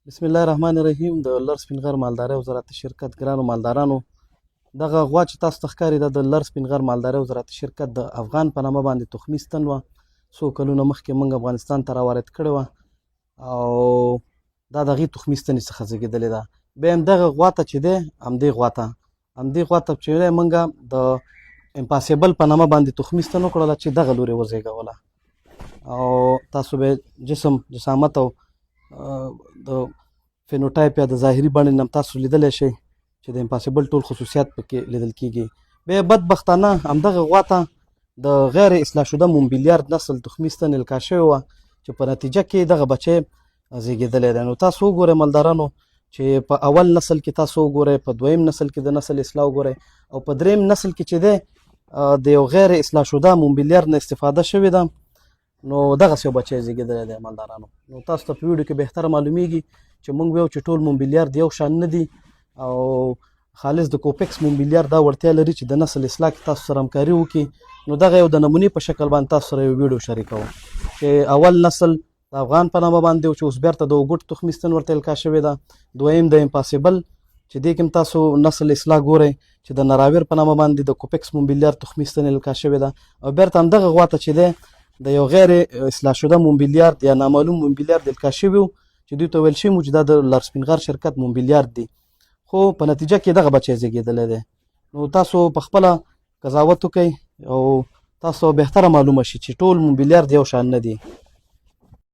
بسم الله الرحمن الرحیم. د لر سپین غر مالدارۍ وزارت شرکت ګرانو مالدارانو، دغه غوا چې تاسو ته ښکاري دا د لر سپین غر مالدارۍ وزارت شرکت د افغان په نامه باندې تخمي ستن وه. څو کلونه مخکې موږ افغانستان ته راوارد کړې وه او دا د هغې تخمي ستنې څخه زېږېدلې ده. بیا هم دغه غوا ته چې دی همدې غوا ته چې دی موږ د امپاسیبل په نامه باندې تخمي ستن وکړله چې دغه لورې وزېږوله او تاسو به جسامت او د فینوټایپ یا د ظاهري بڼې نه تاسو لیدلی شئ چې د امپاسیبل ټول خصوصیات پکې لیدل کېږي. بیا بدبختانه همدغه غوا ته د غیر اصلاح شده مومبیلیارد نسل تخمي ستن القا شوې وه چې په نتیجه کې دغه بچی زېږېدلی دی. نو تاسو وګورئ مالدارانو چې په اول نسل کې تاسو وګورئ، په دویم نسل کې د نسل اصلاح وګورئ او په دریم نسل کې چې دی د یو غیر اصلاح شده مومبیلیارد نه استفاده شوې ده. نو دغسې یو بچی زېږېدلی دی مالدارانو. نو تاسو ته په ویډیو کې بهتره معلومیږي چې موږ ویو چې ټول مومبیلیارد یو شان نه دي او خالص د کوپکس مومبیلیارد دا وړتیا لري چې د نسل اصلاح کې تاسو سره همکاري وکړي. نو دغه یو د نمونې په شکل باندې تاسو سره یو ویډیو شریکوم چې اول نسل د افغان په نامه باندې و چې اوس بیرته د اوګوټ تخمي ستن ورته القا شوې ده. دویم د امپاسیبل چې دې کې هم تاسو نسل اصلاح ګورئ چې د نراویر په نامه باندې د کوپکس مومبیلیارد تخمي ستن القا شوې ده او بیرته همدغه غوا ته چې دی د یو غیر اصلاح شده مومبیلیارد یا نامعلوم مومبیلیارد القا شوي وو چې دوی ته ویل شوي وو چې دا د لر سپین غر شرکت مومبیلیارد دی، خو په نتیجه کې دغه بچی زېږېدلی دی. نو تاسو په خپله قضاوت وکئ او تاسو بهتره معلومه شي چې ټول مومبیلیارد یو شان نه دي.